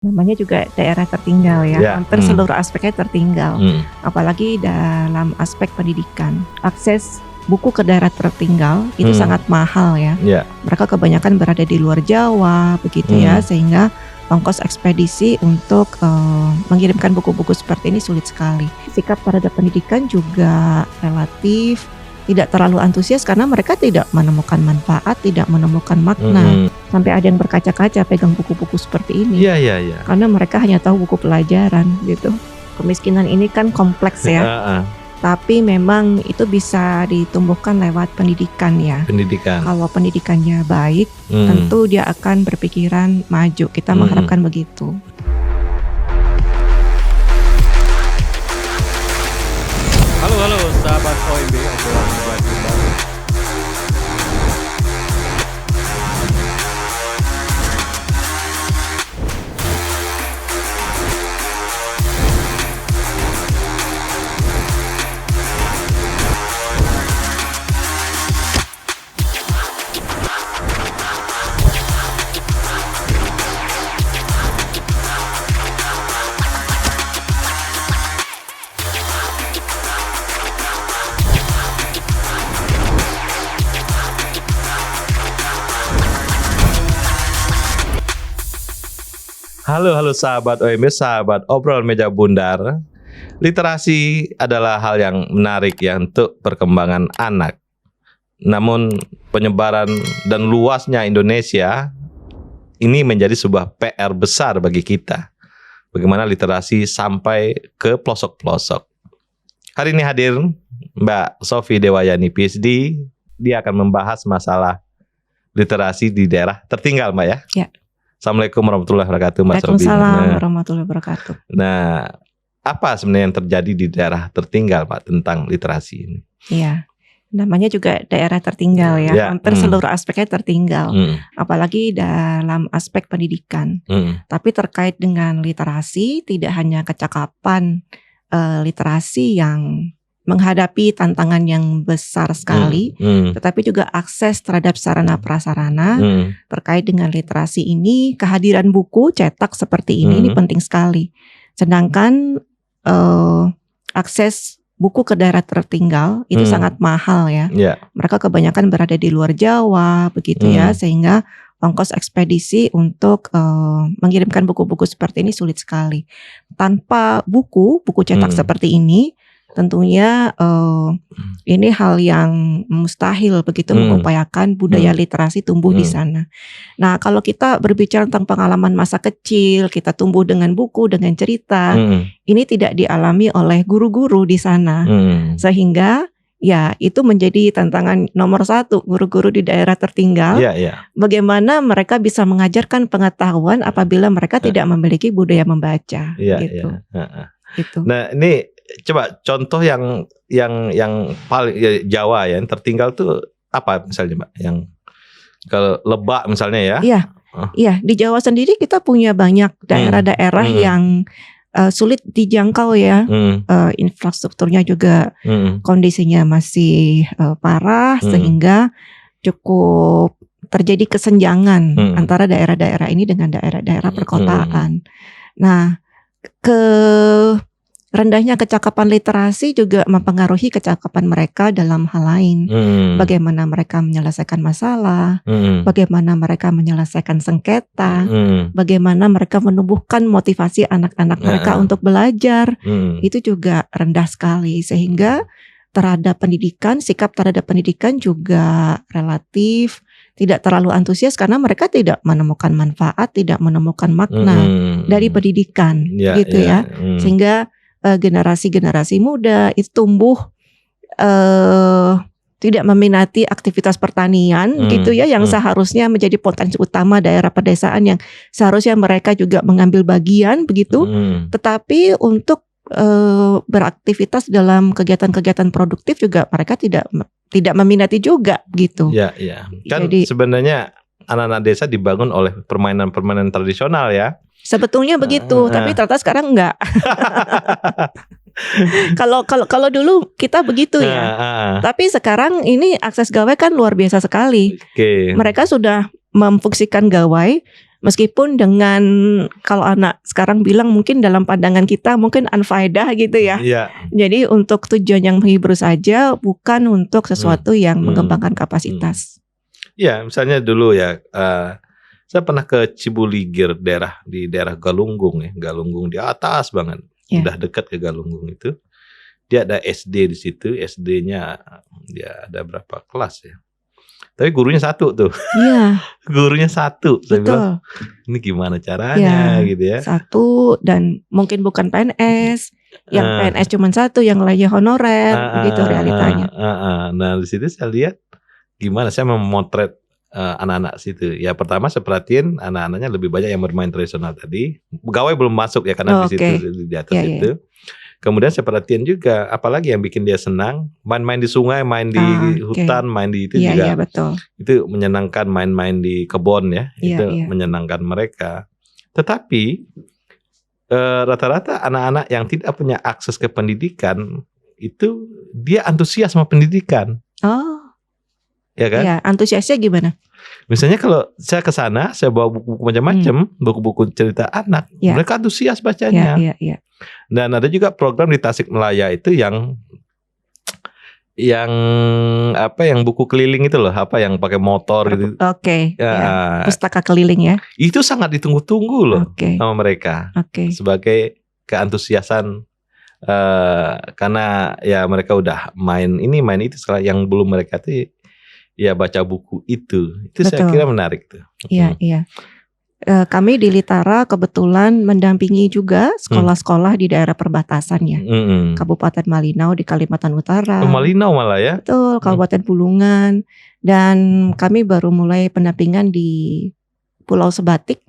Namanya juga daerah tertinggal ya, Ya, hampir seluruh aspeknya tertinggal. Hmm. Apalagi dalam aspek pendidikan. Akses buku ke daerah tertinggal itu sangat mahal ya. Ya. Mereka kebanyakan berada di luar Jawa begitu ya, sehingga ongkos ekspedisi untuk mengirimkan buku-buku seperti ini sulit sekali. Sikap terhadap pendidikan juga relatif tidak terlalu antusias karena mereka tidak menemukan manfaat, tidak menemukan makna. Sampai ada yang berkaca-kaca pegang buku-buku seperti ini. Iya. Karena mereka hanya tahu buku pelajaran gitu. Kemiskinan ini kan kompleks ya. Tapi memang itu bisa ditumbuhkan lewat pendidikan ya. Pendidikan. Kalau pendidikannya baik, tentu dia akan berpikiran maju. Kita mengharapkan begitu. Halo sahabat OMB, obrolan lewat Bundar. Halo sahabat OMB, sahabat obrolan meja bundar. Literasi adalah hal yang menarik ya untuk perkembangan anak. Namun penyebaran dan luasnya Indonesia ini menjadi sebuah PR besar bagi kita. Bagaimana literasi sampai ke pelosok-pelosok. Hari ini hadir Mbak Sofi Dewayani PhD. Dia akan membahas masalah literasi di daerah tertinggal, Mbak ya. Ya. Assalamualaikum warahmatullahi wabarakatuh, Mbak Sofi. Waalaikumsalam warahmatullahi wabarakatuh. Nah, apa sebenarnya yang terjadi di daerah tertinggal, Pak, tentang literasi ini? Iya, namanya juga daerah tertinggal ya, hampir seluruh aspeknya tertinggal. Apalagi dalam aspek pendidikan. Tapi terkait dengan literasi, tidak hanya kecakapan literasi yang menghadapi tantangan yang besar sekali, tetapi juga akses terhadap sarana prasarana. Terkait dengan literasi ini, kehadiran buku cetak seperti ini penting sekali. Sedangkan akses buku ke daerah tertinggal itu sangat mahal ya. Mereka kebanyakan berada di luar Jawa begitu ya, sehingga ongkos ekspedisi untuk mengirimkan buku-buku seperti ini sulit sekali. Tanpa buku cetak seperti ini, tentunya ini hal yang mustahil begitu mengupayakan budaya literasi tumbuh di sana. Nah, kalau kita berbicara tentang pengalaman masa kecil, kita tumbuh dengan buku, dengan cerita, ini tidak dialami oleh guru-guru di sana. Sehingga ya itu menjadi tantangan nomor satu guru-guru di daerah tertinggal. Bagaimana mereka bisa mengajarkan pengetahuan apabila mereka tidak memiliki budaya membaca. Gitu. Nah, ini coba contoh yang paling Jawa ya, yang tertinggal tuh apa misalnya, Mbak? Yang kalau Lebak misalnya ya? Iya, di Jawa sendiri kita punya banyak daerah-daerah yang sulit dijangkau ya, infrastrukturnya juga kondisinya masih parah, sehingga cukup terjadi kesenjangan antara daerah-daerah ini dengan daerah-daerah perkotaan. Nah, rendahnya kecakapan literasi juga mempengaruhi kecakapan mereka dalam hal lain. Bagaimana mereka menyelesaikan masalah, bagaimana mereka menyelesaikan sengketa, bagaimana mereka menumbuhkan motivasi anak-anak mereka untuk belajar. Itu juga rendah sekali, sehingga terhadap pendidikan, sikap terhadap pendidikan juga relatif tidak terlalu antusias karena mereka tidak menemukan manfaat, tidak menemukan makna dari pendidikan gitu ya. Sehingga generasi-generasi muda itu tumbuh tidak meminati aktivitas pertanian gitu ya, yang seharusnya menjadi potensi utama daerah pedesaan, yang seharusnya mereka juga mengambil bagian begitu, tetapi untuk beraktivitas dalam kegiatan-kegiatan produktif juga mereka tidak meminati juga gitu. Kan jadi, sebenarnya anak-anak desa dibangun oleh permainan-permainan tradisional ya. Sebetulnya begitu, tapi ternyata sekarang enggak. Kalau dulu kita begitu ya. Tapi sekarang ini akses gawai kan luar biasa sekali. Mereka sudah memfungsikan gawai Meskipun dengan kalau anak sekarang bilang mungkin dalam pandangan kita mungkin unfaedah gitu ya. Jadi untuk tujuan yang menghibur saja, bukan untuk sesuatu yang mengembangkan kapasitas. Ya, misalnya dulu ya, saya pernah ke Cibuligir, di daerah Galunggung ya, Galunggung di atas banget, udah dekat ke Galunggung itu. Dia ada SD di situ, SD-nya dia ada berapa kelas ya? Tapi gurunya satu tuh. Iya. Gurunya satu. Saya bilang, ini gimana caranya gitu ya. Satu dan mungkin bukan PNS. Yang PNS cuma satu, yang lainnya honorer. Begitu realitanya. Nah di situ saya lihat gimana saya memotret anak-anak situ. Ya pertama saya perhatiin anak-anaknya lebih banyak yang bermain tradisional tadi. Pegawai belum masuk ya karena di situ di atas itu. Kemudian saya perhatiin juga, apalagi yang bikin dia senang, main-main di sungai, main di hutan, main di itu juga. Iya, betul. Itu menyenangkan, main-main di kebun ya, itu menyenangkan mereka. Tetapi rata-rata anak-anak yang tidak punya akses ke pendidikan, itu dia antusias sama pendidikan. Oh. Ya kan? Iya, antusiasnya gimana? Misalnya kalau saya ke sana, saya bawa buku-buku macam-macam, buku-buku cerita anak, mereka antusias bacanya. Iya. Dan ada juga program di Tasikmalaya itu yang buku keliling itu loh, yang pakai motor gitu. Pustaka keliling ya. Itu sangat ditunggu-tunggu loh sama mereka. Sebagai keantusiasan karena ya mereka udah main itu, sekarang yang belum mereka tuh ya baca buku itu. Saya kira menarik tuh. Iya. Kami di Litara kebetulan mendampingi juga sekolah-sekolah di daerah perbatasan ya. Kabupaten Malinau di Kalimantan Utara. Malinau malah ya? Betul, Kabupaten Bulungan. Dan kami baru mulai pendampingan di Pulau Sebatik,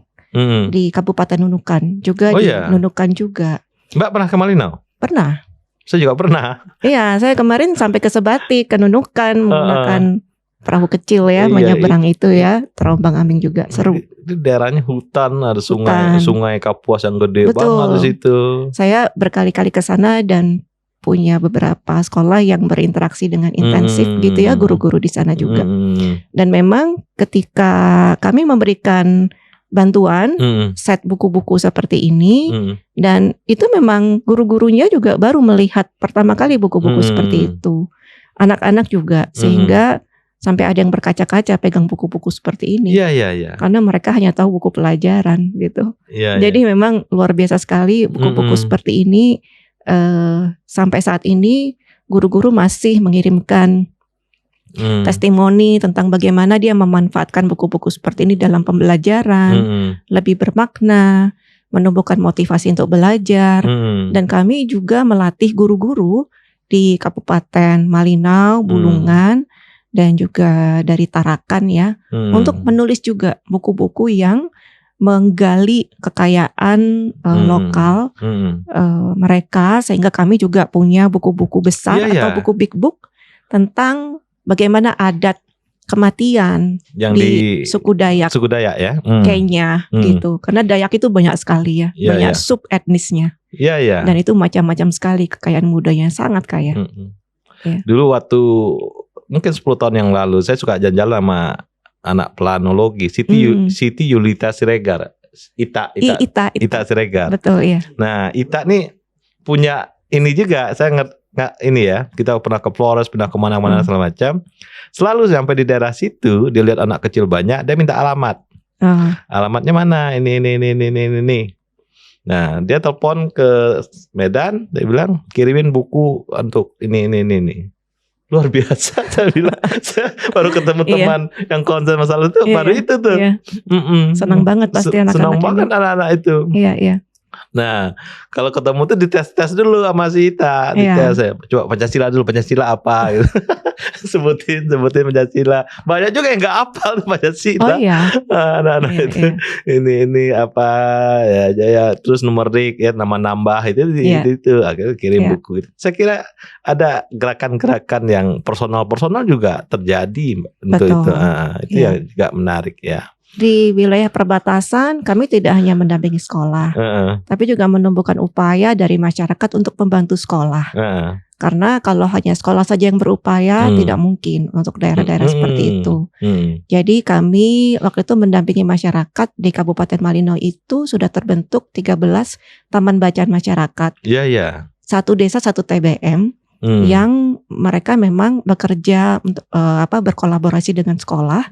di Kabupaten Nunukan. Juga di Nunukan juga. Mbak pernah ke Malinau? Pernah. Saya juga pernah. Iya, saya kemarin sampai ke Sebatik, ke Nunukan, menggunakan perahu kecil ya, menyeberang itu ya, terombang ambing juga, seru. Di daerahnya hutan, ada sungai Kapuas yang gede banget di situ. Saya berkali-kali ke sana dan punya beberapa sekolah yang berinteraksi dengan intensif gitu ya, guru-guru di sana juga. Dan memang ketika kami memberikan bantuan set buku-buku seperti ini, dan itu memang guru-gurunya juga baru melihat pertama kali buku-buku seperti itu. Anak-anak juga, sehingga sampai ada yang berkaca-kaca pegang buku-buku seperti ini. Iya. Karena mereka hanya tahu buku pelajaran gitu. Jadi memang luar biasa sekali buku-buku seperti ini. Sampai saat ini guru-guru masih mengirimkan testimoni tentang bagaimana dia memanfaatkan buku-buku seperti ini dalam pembelajaran, lebih bermakna, menumbuhkan motivasi untuk belajar. Dan kami juga melatih guru-guru di Kabupaten Malinau, Bulungan, dan juga dari Tarakan ya, untuk menulis juga buku-buku yang menggali kekayaan lokal mereka, sehingga kami juga punya buku-buku besar atau buku big book tentang bagaimana adat kematian yang di suku Dayak ya, Kenya gitu, karena Dayak itu banyak sekali ya, banyak sub etnisnya, dan itu macam-macam sekali kekayaan budayanya, sangat kaya. Dulu waktu mungkin 10 tahun yang lalu saya suka jalan-jalan sama anak planologi Siti Yulita Siregar, Ita Siregar. Betul ya. Nah Ita nih punya ini juga, saya nggak ini ya, kita pernah ke Flores, pernah kemana-mana segala macam. Selalu sampai di daerah situ dia lihat anak kecil banyak, dia minta alamat. Alamatnya mana? Ini. Nah dia telepon ke Medan, dia bilang kirimin buku untuk ini. Luar biasa, saya bilang. Saya baru ketemu teman yang konsen masalah itu, baru itu tuh. Senang banget pasti anak-anak. Senang banget anak-anak itu. Iya. Nah, kalau ketemu tuh dites dulu sama si Ita, dites ya. Coba Pancasila dulu, Pancasila apa gitu. sebutin Pancasila. Banyak juga yang nggak hafal Pancasila. Anak-anak itu. Ini apa ya, terus numerik ya, nama nambah itu akhirnya kirim buku itu. Saya kira ada gerakan-gerakan yang personal juga terjadi untuk itu. Itu yang juga menarik ya. Di wilayah perbatasan kami tidak hanya mendampingi sekolah, tapi juga menumbuhkan upaya dari masyarakat untuk membantu sekolah. Karena kalau hanya sekolah saja yang berupaya tidak mungkin untuk daerah-daerah seperti itu. Jadi kami waktu itu mendampingi masyarakat di Kabupaten Malino itu sudah terbentuk 13 taman bacaan masyarakat. Satu desa satu TBM. Yang mereka memang bekerja untuk berkolaborasi dengan sekolah,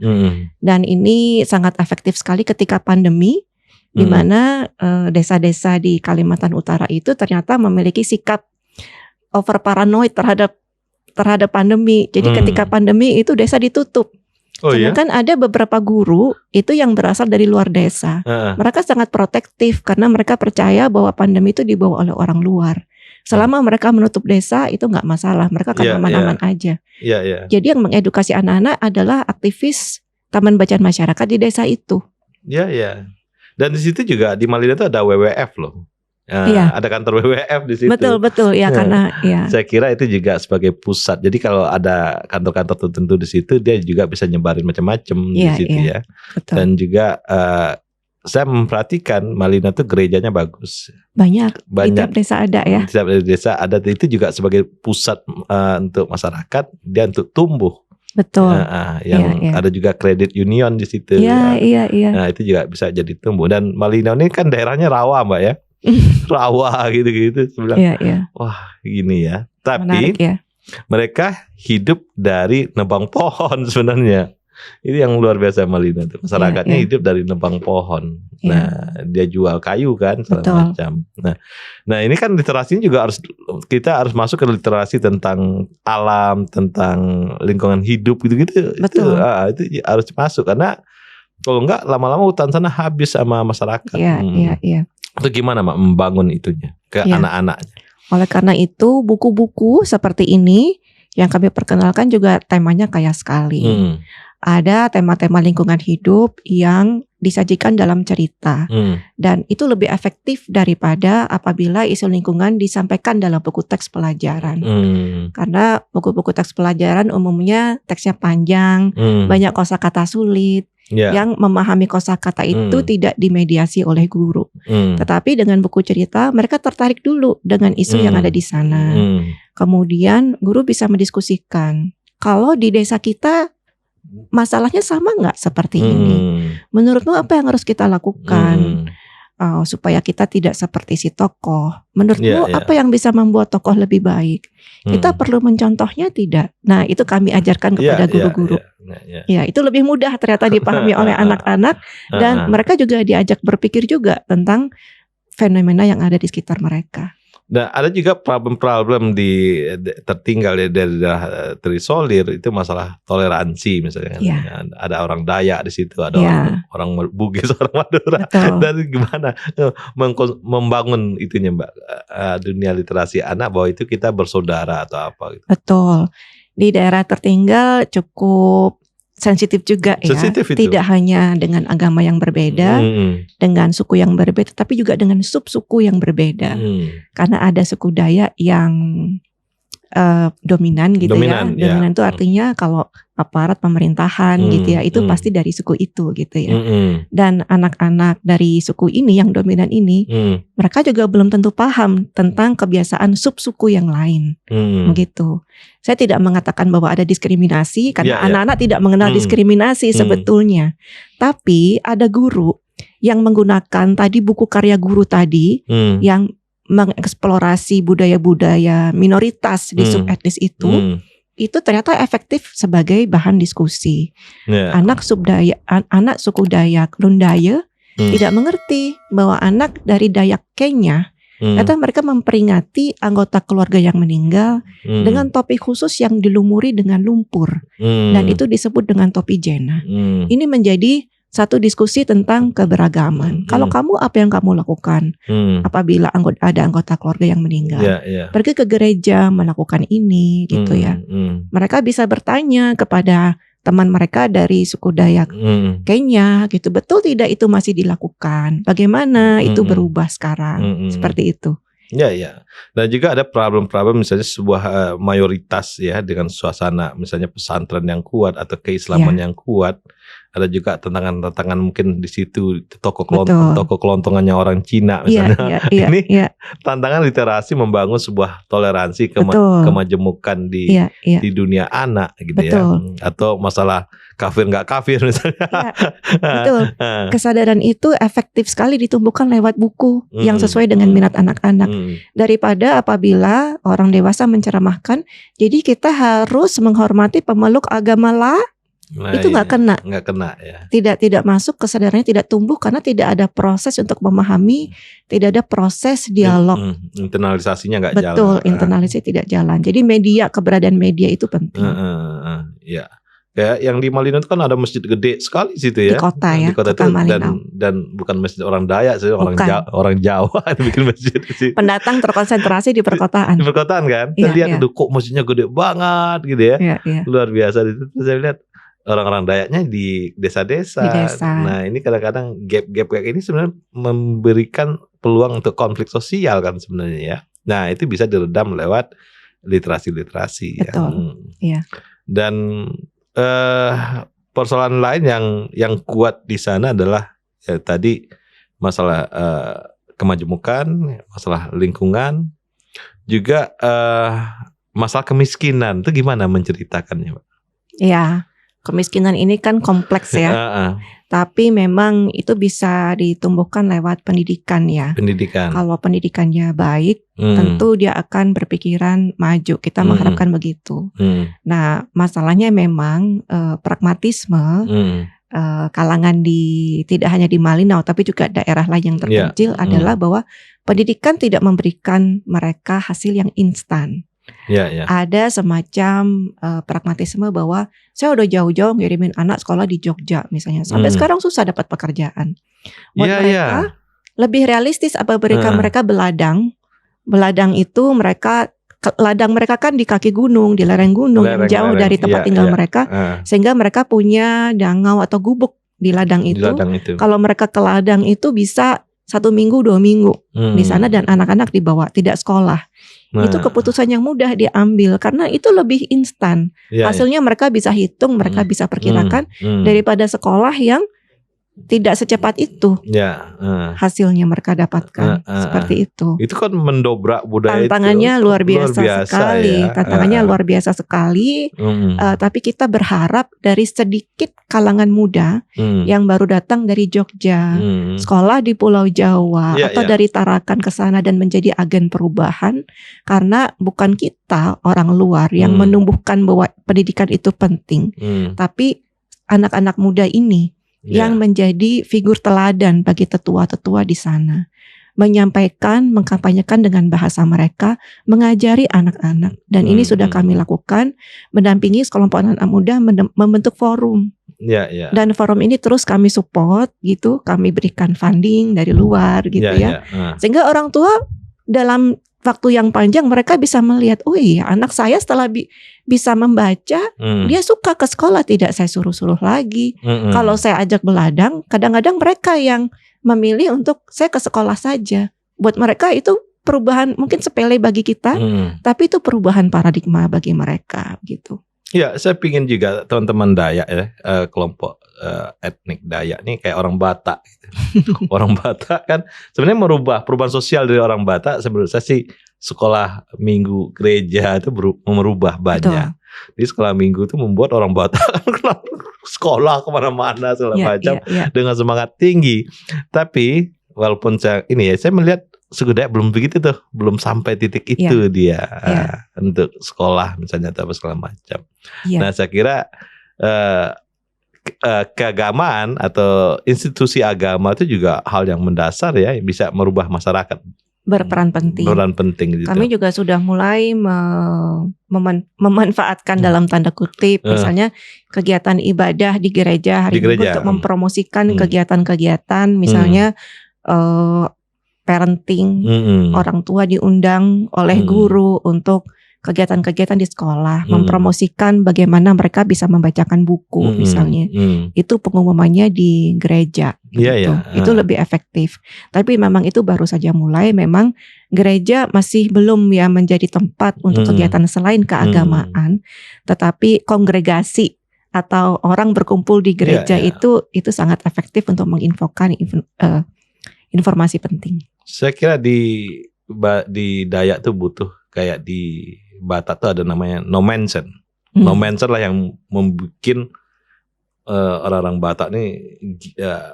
dan ini sangat efektif sekali ketika pandemi, di mana desa-desa di Kalimantan Utara itu ternyata memiliki sikap over paranoid terhadap pandemi. Jadi ketika pandemi itu desa ditutup. Sedangkan ada beberapa guru itu yang berasal dari luar desa. Mereka sangat protektif karena mereka percaya bahwa pandemi itu dibawa oleh orang luar. Selama mereka menutup desa itu nggak masalah, mereka akan aman-aman aja. Jadi yang mengedukasi anak-anak adalah aktivis taman bacaan masyarakat di desa itu. Dan di situ juga di Malino itu ada WWF loh. Ada kantor WWF di situ. Betul ya, karena saya kira itu juga sebagai pusat. Jadi kalau ada kantor-kantor tertentu di situ, dia juga bisa nyebarin macam-macam di situ ya. Betul. Dan juga saya memperhatikan Malino itu gerejanya bagus. Banyak. Di tiap desa ada ya. Di tiap desa ada, itu juga sebagai pusat untuk masyarakat, dia untuk tumbuh. Betul. Ada juga kredit union di situ. Iya. Nah, itu juga bisa jadi tumbuh. Dan Malino ini kan daerahnya rawa, Mbak ya. Rawa gitu-gitu. Wah, gini ya. Tapi menarik, ya. Mereka hidup dari nebang pohon sebenarnya. Ini yang luar biasa Malino tuh. Masyarakatnya hidup dari nebang pohon. Nah, dia jual kayu kan segala macam. Nah, ini kan literasinya juga kita harus masuk ke literasi tentang alam, tentang lingkungan hidup gitu-gitu. Betul. Itu harus masuk karena kalau enggak lama-lama hutan sana habis sama masyarakat. Iya. Itu gimana Mak membangun itunya ke anak-anaknya? Oleh karena itu buku-buku seperti ini yang kami perkenalkan juga temanya kaya sekali. Ada tema-tema lingkungan hidup yang disajikan dalam cerita. Dan itu lebih efektif daripada apabila isu lingkungan disampaikan dalam buku teks pelajaran. Karena buku-buku teks pelajaran umumnya teksnya panjang, banyak kosakata sulit. Yang memahami kosakata itu tidak dimediasi oleh guru. Tetapi dengan buku cerita mereka tertarik dulu dengan isu yang ada di sana. Kemudian guru bisa mendiskusikan, kalau di desa kita masalahnya sama nggak seperti ini? Menurutmu apa yang harus kita lakukan supaya kita tidak seperti si tokoh? Menurutmu apa yang bisa membuat tokoh lebih baik? Kita perlu mencontohnya tidak? Nah, itu kami ajarkan kepada guru-guru. Ya, itu lebih mudah ternyata dipahami oleh anak-anak, dan mereka juga diajak berpikir juga tentang fenomena yang ada di sekitar mereka. Nah, ada juga problem-problem tertinggal dari daerah terisolir, itu masalah toleransi misalnya. Ada orang Dayak di situ, ada orang Bugis, orang Madura. Dan gimana membangun itunya Mbak, dunia literasi anak bahwa itu kita bersaudara atau apa gitu. Betul. Di daerah tertinggal cukup sensitif juga ya. Tidak hanya dengan agama yang berbeda, dengan suku yang berbeda, tapi juga dengan sub-suku yang berbeda. Karena ada suku Dayak yang dominan gitu ya. Dominan itu artinya kalau aparat pemerintahan gitu ya, itu pasti dari suku itu gitu ya. Dan anak-anak dari suku ini yang dominan ini, mereka juga belum tentu paham tentang kebiasaan sub-suku yang lain. Begitu. Saya tidak mengatakan bahwa ada diskriminasi karena anak-anak tidak mengenal diskriminasi sebetulnya. Tapi ada guru yang menggunakan tadi buku karya guru tadi yang mengeksplorasi budaya-budaya minoritas di subetnis itu ternyata efektif sebagai bahan diskusi. Anak suku Dayak Lundaya tidak mengerti bahwa anak dari Dayak Kenya, ternyata mereka memperingati anggota keluarga yang meninggal dengan topi khusus yang dilumuri dengan lumpur, dan itu disebut dengan topi jena. Ini menjadi satu diskusi tentang keberagaman. Kalau kamu, apa yang kamu lakukan apabila ada anggota keluarga yang meninggal? Pergi ke gereja melakukan ini gitu ya. Mereka bisa bertanya kepada teman mereka dari suku Dayak Kenya gitu, betul tidak itu masih dilakukan? Bagaimana itu berubah sekarang? Seperti itu. Dan juga ada problem-problem misalnya sebuah mayoritas ya dengan suasana misalnya pesantren yang kuat atau keislaman yang kuat, Ada juga tantangan mungkin di situ toko kelontongannya orang Cina misalnya. Ini tantangan literasi membangun sebuah toleransi kemajemukan di dunia anak gitu ya. Atau masalah kafir nggak kafir misalnya. Betul. Kesadaran itu efektif sekali ditumbuhkan lewat buku yang sesuai dengan minat anak-anak. Daripada apabila orang dewasa menceramahkan, jadi kita harus menghormati pemeluk agama itu nggak kena ya. Tidak masuk, kesadarannya tidak tumbuh karena tidak ada proses untuk memahami, tidak ada proses dialog. Internalisasinya nggak jalan. Betul, internalisasi tidak jalan. Jadi keberadaan media itu penting. Ya. Kayak yang di Malino itu kan ada masjid gede sekali situ ya. Di kota ya. Di kota itu dan bukan masjid orang Dayak sih, orang Jawa yang bikin masjid sih. Pendatang terkonsentrasi di perkotaan. Di perkotaan kan. Kita lihat kok masjidnya gede banget gitu ya. Luar biasa itu. Saya lihat orang-orang Dayaknya di desa-desa. Nah, ini kadang-kadang gap-gap kayak ini sebenarnya memberikan peluang untuk konflik sosial kan sebenarnya ya. Nah, itu bisa diredam lewat literasi-literasi. Betul. Ya. Dan persoalan lain yang kuat di sana adalah ya, tadi masalah kemajemukan, masalah lingkungan, juga masalah kemiskinan. Itu gimana menceritakannya, Pak? Ya. Kemiskinan ini kan kompleks ya, tapi memang itu bisa ditumbuhkan lewat pendidikan ya. Kalau pendidikannya baik, tentu dia akan berpikiran maju. Kita mengharapkan begitu. Nah, masalahnya memang pragmatisme kalangan tidak hanya di Malinau, tapi juga daerah lain yang terpencil adalah bahwa pendidikan tidak memberikan mereka hasil yang instan. Ada semacam pragmatisme bahwa saya udah jauh-jauh ngirimin anak sekolah di Jogja misalnya, sampai sekarang susah dapat pekerjaan. Buat mereka lebih realistis apabila mereka beladang itu ladang mereka kan di kaki gunung, di lereng gunung yang jauh dari tempat tinggal mereka, sehingga mereka punya dangau atau gubuk di ladang itu. Kalau mereka ke ladang itu bisa 1 minggu 2 minggu di sana dan anak-anak dibawa tidak sekolah. Itu keputusan yang mudah diambil karena itu lebih instan. Hasilnya mereka bisa hitung, mereka bisa perkirakan daripada sekolah yang tidak secepat itu hasilnya mereka dapatkan. Seperti itu. Itu kan mendobrak budaya. Tantangannya itu luar biasa sekali. Ya. Tantangannya luar biasa sekali. Tapi kita berharap dari sedikit kalangan muda yang baru datang dari Jogja, sekolah di Pulau Jawa atau dari Tarakan ke sana dan menjadi agen perubahan, karena bukan kita orang luar yang menumbuhkan bahwa pendidikan itu penting, tapi anak-anak muda ini yang menjadi figur teladan bagi tetua-tetua di sana, menyampaikan, mengkampanyekan dengan bahasa mereka, mengajari anak-anak. Dan ini sudah kami lakukan, mendampingi sekelompok anak muda membentuk forum. Dan forum ini terus kami support gitu, kami berikan funding dari luar gitu sehingga orang tua dalam waktu yang panjang mereka bisa melihat, oh iya anak saya setelah bisa membaca, dia suka ke sekolah, tidak saya suruh-suruh lagi. Kalau saya ajak beladang, kadang-kadang mereka yang memilih untuk saya ke sekolah saja. Buat mereka itu perubahan mungkin sepele bagi kita, tapi itu perubahan paradigma bagi mereka gitu. Ya, saya pingin juga teman-teman Dayak ya, kelompok etnik Dayak nih kayak orang Batak. Orang Batak kan sebenarnya perubahan sosial dari orang Batak sebenarnya sih sekolah minggu gereja itu merubah banyak. Di sekolah minggu itu membuat orang Batak sekolah kemana-mana segala macam dengan semangat tinggi. Tapi walaupun saya melihat suku Dayak belum begitu tuh, belum sampai titik itu dia untuk sekolah misalnya atau segala macam. Nah saya kira keagamaan atau institusi agama itu juga hal yang mendasar ya, bisa merubah masyarakat. Berperan penting gitu. Kami juga sudah mulai memanfaatkan dalam tanda kutip misalnya kegiatan ibadah di gereja hari Minggu untuk mempromosikan kegiatan-kegiatan misalnya parenting, orang tua diundang oleh guru untuk kegiatan-kegiatan di sekolah, mempromosikan bagaimana mereka bisa membacakan buku misalnya. Itu pengumumannya di gereja gitu. Itu lebih efektif. Tapi memang itu baru saja mulai, memang gereja masih belum menjadi tempat untuk kegiatan selain keagamaan, tetapi kongregasi atau orang berkumpul di gereja itu sangat efektif untuk menginfokan informasi penting. Saya kira di Dayak tuh butuh kayak di Batak tuh ada namanya no mention. No mention lah yang membuat orang-orang Batak ini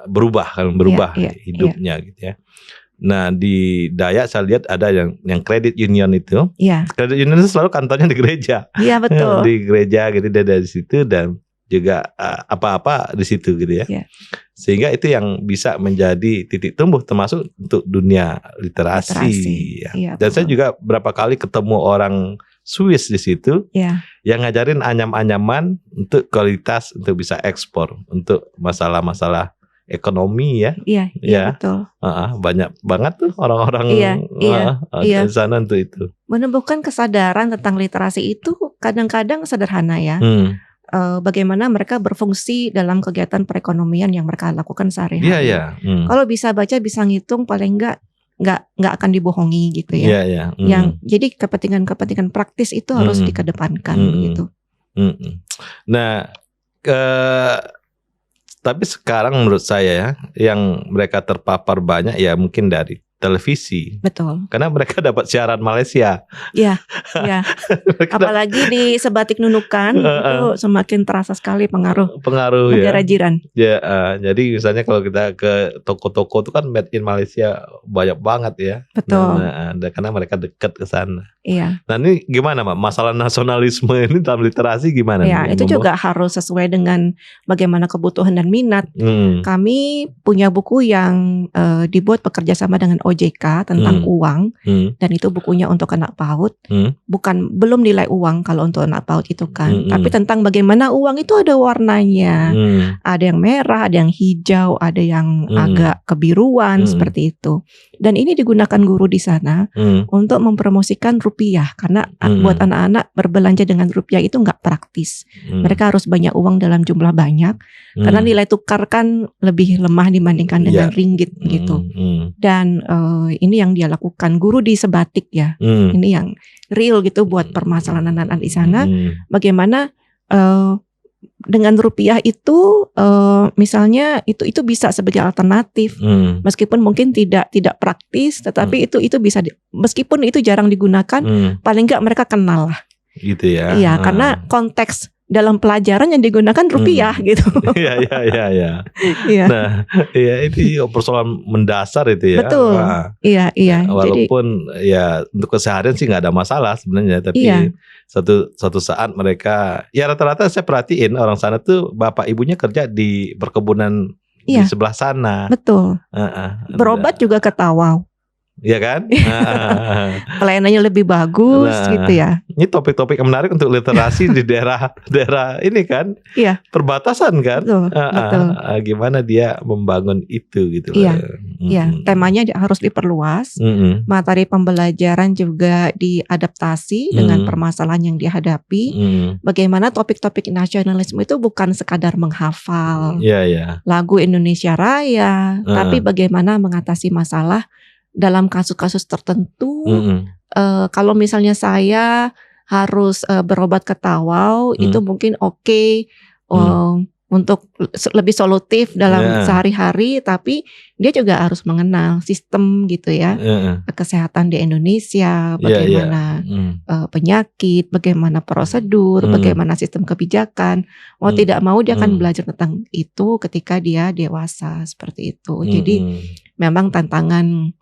berubah hidupnya gitu ya. Nah di Dayak saya lihat ada yang credit union itu. Credit union itu selalu kantornya di gereja. Iya betul. Di gereja gitu dari situ dan juga apa-apa di situ gitu ya. Sehingga itu yang bisa menjadi titik tumbuh termasuk untuk dunia literasi. Ya. Dan saya juga berapa kali ketemu orang Swiss di situ yang ngajarin anyam-anyaman untuk kualitas untuk bisa ekspor untuk masalah-masalah ekonomi ya. Iya betul. Banyak banget tuh orang-orang di sana untuk itu. Menumbuhkan kesadaran tentang literasi itu kadang-kadang sederhana ya. Bagaimana mereka berfungsi dalam kegiatan perekonomian yang mereka lakukan sehari-hari. Kalau bisa baca, bisa ngitung, paling nggak akan dibohongi gitu ya. Yang jadi kepentingan praktis itu harus dikedepankan begitu. Nah, tapi sekarang menurut saya ya, yang mereka terpapar banyak ya mungkin dari televisi. Betul. Karena mereka dapat siaran Malaysia. Iya. Apalagi di Sebatik Nunukan itu semakin terasa sekali pengaruh negara jiran. Jadi misalnya kalau kita ke toko-toko itu kan made in Malaysia banyak banget ya. Betul. Karena mereka dekat ke sana. Iya. Nah ini gimana Mak? Masalah nasionalisme ini dalam literasi gimana? Ya itu juga harus sesuai dengan bagaimana kebutuhan dan minat. Kami punya buku yang dibuat bekerja sama dengan OJK tentang uang, dan itu bukunya untuk anak PAUD. Belum nilai uang kalau untuk anak PAUD itu kan, tapi tentang bagaimana uang itu ada warnanya, ada yang merah, ada yang hijau, ada yang agak kebiruan seperti itu. Dan ini digunakan guru di sana untuk mempromosikan rupiah karena buat anak-anak berbelanja dengan rupiah itu nggak praktis. Mereka harus banyak uang dalam jumlah banyak karena nilai tukar kan lebih lemah dibandingkan dengan ringgit gitu. Dan ini yang dia lakukan guru di Sebatik ya. Ini yang real gitu buat permasalahan anak-anak di sana. Bagaimana dengan rupiah itu misalnya itu bisa sebagai alternatif, meskipun mungkin tidak praktis, tetapi itu bisa meskipun itu jarang digunakan, paling nggak mereka kenal lah. Gitu ya. Iya, karena konteks dalam pelajaran yang digunakan rupiah gitu. Iya. Nah, itu persoalan mendasar itu ya. Betul. Iya. Walaupun ya untuk keseharian sih nggak ada masalah sebenarnya, tapi suatu saat mereka ya rata-rata saya perhatiin orang sana tuh bapak ibunya kerja di perkebunan di sebelah sana. Betul. Berobat juga ke Tawau. Iya kan? Pelayanannya lebih bagus gitu ya. Ini topik-topik yang menarik untuk literasi di daerah ini kan. Iya. Perbatasan kan. Betul. Gimana dia membangun itu gitu. Iya. Temanya harus diperluas. Materi pembelajaran juga diadaptasi dengan permasalahan yang dihadapi. Bagaimana topik-topik nasionalisme itu bukan sekadar menghafal lagu Indonesia Raya, tapi bagaimana mengatasi masalah dalam kasus-kasus tertentu. Kalau misalnya saya harus berobat ke Tawau, itu mungkin untuk lebih solutif dalam sehari-hari, tapi dia juga harus mengenal sistem gitu ya, kesehatan di Indonesia, bagaimana penyakit, bagaimana prosedur, bagaimana sistem kebijakan. Mau tidak mau dia akan belajar tentang itu ketika dia dewasa seperti itu. Jadi memang tantangan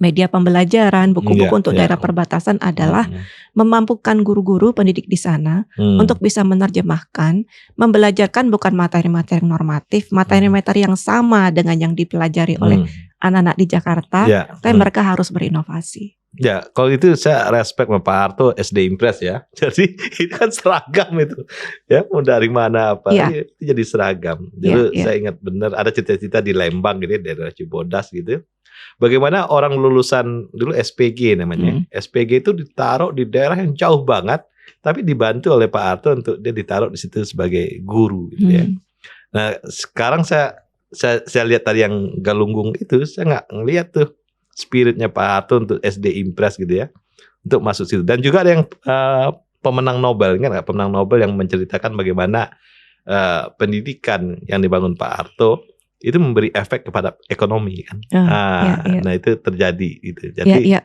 media pembelajaran, buku-buku untuk daerah perbatasan adalah memampukan guru-guru pendidik di sana untuk bisa menerjemahkan, membelajarkan bukan materi-materi normatif, materi-materi yang sama dengan yang dipelajari oleh anak-anak di Jakarta, tapi mereka harus berinovasi. Ya, kalau itu saya respect sama Pak Harto SD Impress ya. Jadi itu kan seragam itu. Ya, mau dari mana apa itu jadi seragam. Dulu saya ingat benar ada cita-cita di Lembang gitu, daerah Cibodas gitu. Bagaimana orang lulusan dulu SPG namanya. SPG itu ditaruh di daerah yang jauh banget, tapi dibantu oleh Pak Harto untuk dia ditaruh di situ sebagai guru gitu ya. Nah, sekarang saya lihat tadi yang Galunggung itu, saya nggak ngelihat tuh spiritnya Pak Harto untuk SD Impress gitu ya, untuk masuk situ. Dan juga ada yang pemenang Nobel, kan pemenang Nobel yang menceritakan bagaimana pendidikan yang dibangun Pak Harto itu memberi efek kepada ekonomi kan. Nah itu terjadi gitu. Jadi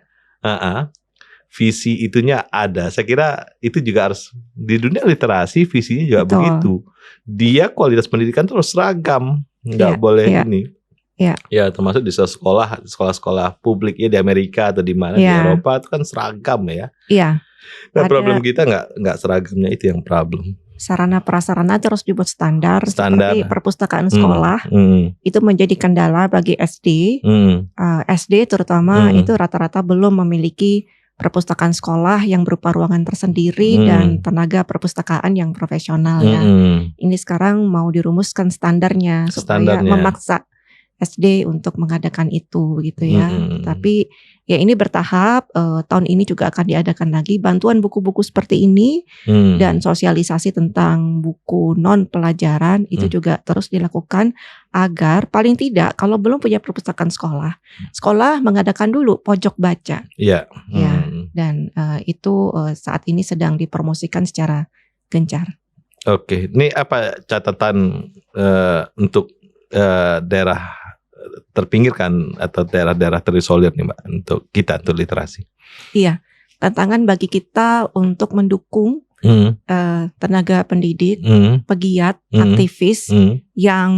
visi itunya ada. Saya kira itu juga harus di dunia literasi visinya juga begitu. Dia kualitas pendidikan terus seragam, nggak boleh ini. Ya termasuk di sekolah-sekolah publik ya di Amerika atau di mana di Eropa itu kan seragam ya. Nah problem kita nggak seragamnya, itu yang problem. Sarana prasarana harus dibuat standar. Seperti perpustakaan sekolah itu menjadi kendala bagi SD. SD terutama itu rata-rata belum memiliki perpustakaan sekolah yang berupa ruangan tersendiri dan tenaga perpustakaan yang profesional ya. Ini sekarang mau dirumuskan standarnya supaya memaksa SD untuk mengadakan itu gitu ya. Tapi ya ini bertahap, tahun ini juga akan diadakan lagi bantuan buku-buku seperti ini dan sosialisasi tentang buku non pelajaran itu juga terus dilakukan agar paling tidak kalau belum punya perpustakaan sekolah mengadakan dulu pojok baca. Ya, dan itu saat ini sedang dipromosikan secara gencar. Oke, ini apa catatan untuk daerah terpinggirkan atau daerah-daerah terisolir nih Mbak untuk literasi? Iya, tantangan bagi kita untuk mendukung tenaga pendidik, pegiat, aktivis yang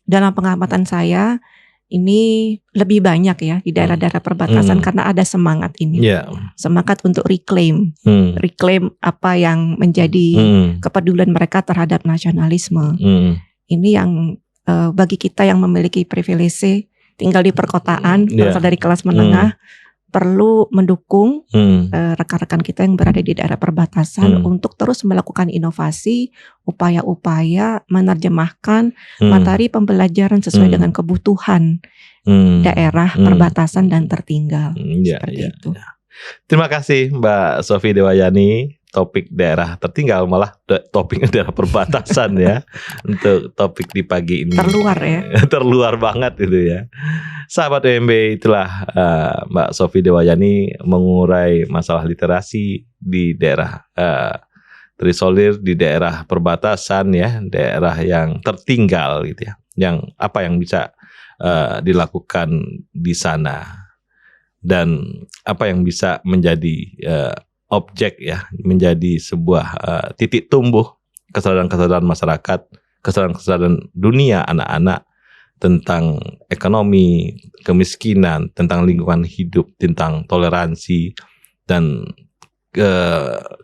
dalam pengamatan saya ini lebih banyak ya di daerah-daerah perbatasan karena ada semangat ini, semangat untuk reclaim apa yang menjadi kepedulian mereka terhadap nasionalisme. Ini yang bagi kita yang memiliki privilege tinggal di perkotaan, berasal dari kelas menengah, perlu mendukung rekan-rekan kita yang berada di daerah perbatasan untuk terus melakukan inovasi, upaya-upaya menerjemahkan materi pembelajaran sesuai dengan kebutuhan daerah perbatasan dan tertinggal. Seperti itu. Terima kasih Mbak Sofi Dewayani. Topik daerah tertinggal malah topiknya daerah perbatasan ya. Untuk topik di pagi ini terluar ya. Terluar banget itu ya. Sahabat OMB, itulah Mbak Sofi Dewayani mengurai masalah literasi di daerah terisolir, di daerah perbatasan ya, daerah yang tertinggal gitu ya. Yang apa yang bisa dilakukan di sana dan apa yang bisa menjadi objek ya, menjadi sebuah titik tumbuh kesadaran-kesadaran masyarakat, kesadaran-kesadaran dunia anak-anak tentang ekonomi, kemiskinan, tentang lingkungan hidup, tentang toleransi dan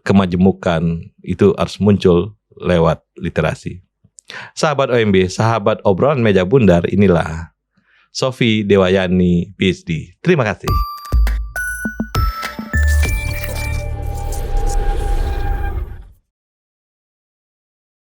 kemajemukan itu harus muncul lewat literasi. Sahabat OMB, sahabat obrolan meja bundar, inilah Sofi Dewayani PhD. Terima kasih.